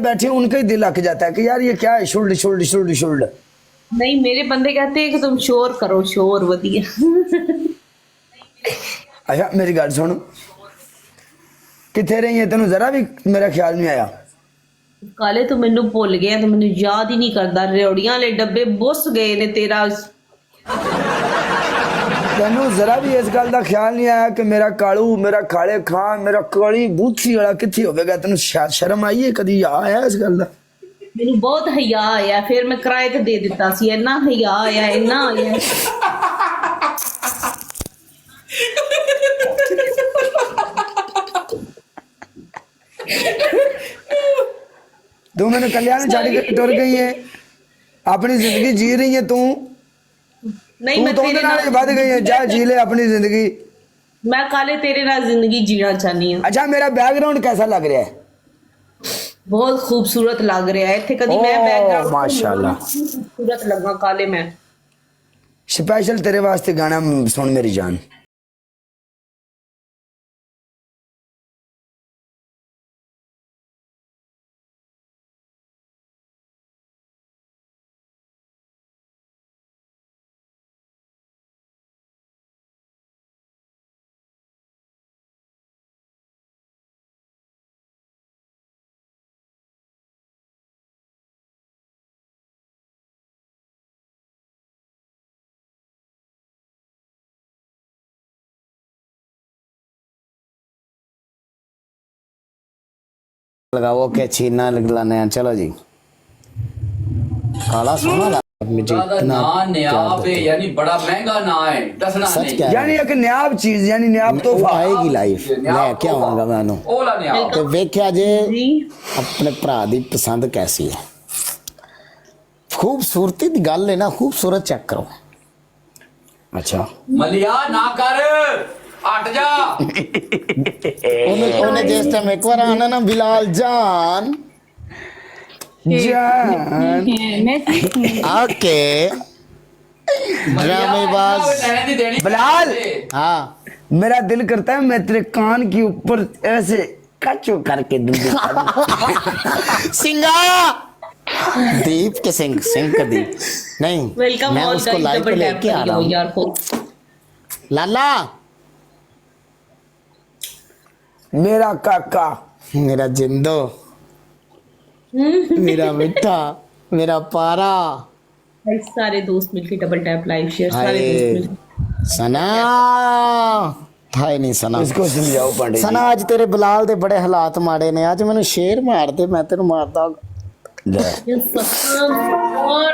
बैठे उनका ही दिल लग जाता है कि यार ये क्या है, शुल्ड शुल्ड शुल्ड शुल्ड। नहीं मेरे बंदे कहते हैं कि तुम शोर करो, शोर वधिया। अच्छा मेरी गल सुन, किथे रही है, तेन जरा भी मेरा ख्याल नहीं आया। काले तू मैनू भुल गया, तू मैनू याद ही नहीं करता। रेवड़ियां वाले डब्बे बुस गए ने तेरा। तेन जरा भी इस गल का ख्याल नहीं आया कि मेरा कालू, मेरा काले खान, मेरा काली बूथी वाला किथे होगा। तेन शर्म आई है, कदी आया इस गल का? मैनू बहुत हया आया, फिर मैं किराए ते दे दिता सी। इन्ना हया आया, इन्ना आया। तू मैंने कल्याण छड़ के टुर गई है, अपनी जिंदगी जी रही है तू। नहीं मैं तेरे नाल बद गई है, जा जी ले अपनी जिंदगी। मैं काले तेरे नाल जिंदगी जीना चाहनी हूं। अच्छा मेरा बैकग्राउंड कैसा लग रहा है? बहुत खूबसूरत लग रहा है। इत्थे कदी मैं ओह, बैकग्राउंड माशाल्लाह। खूबसूरत लगा काले मैं। स्पेशल तेरे वास्ते गाना सुन मेरी जान। लगाओ के छीना लगाने हैं। चलो जी, काला सोना मुझे ज्यादा इतना ना प्यार न्याब है, देते हैं। यानी बड़ा महंगा ना है, दसना सच नहीं। क्या है? यानी एक न्याब चीज, यानी न्याब वो तोहफा। आएगी लाइफ लेके आवांगा मैं ਉਹਨੂੰ। ओला न्याब ਤੇ ਵੇਖਿਆ ਜੇ जी ਆਪਣੇ ਭਰਾ ਦੀ ਪਸੰਦ ਕੈਸੀ ਹੈ। खूबसूरती ਦੀ ਗੱਲ ਹੈ ਨਾ, खूबसूरत चेक करो। अच्छा मलिया ना कर, हट जा। ਉਹਨੇ ਜਿਸ ਟਾਈਮ ਇੱਕ ਵਾਰ ਆਣਾ ਨਾ ਬਿਲਾਲ ਜਾਨ जान ओके ड्रामेबाज बिलाल, हाँ मेरा दिल करता है मैं तेरे कान के ऊपर ऐसे कचो करके दूं। सिंगा दीप के सिंह, सिंह का दीप नहीं। वेलकम मैं ऑल उसको गाइस, लाइव पे डबल टैप लेके आ रहा करियो हूँ। यार को। लाला मेरा काका, मेरा जिंदो, मेरा मिठा, मेरा पारा। गाइस सारे दोस्त मिलके डबल टैप लाइव शेयर, सारे हाय दोस्त मिलके। सना हाय नहीं सना, इसको समझाओ पांडे जी। सना आज तेरे बिलाल दे बड़े हालात माड़े ने। आज मैंने शेर मार दे, मैं तेरे मारदा। ले। ये सत्संग और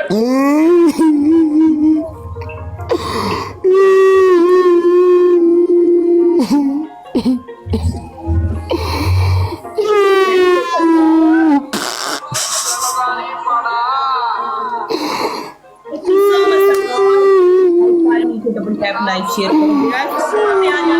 डबल टैप लाइव शेयर करो यार। सामने आ जा।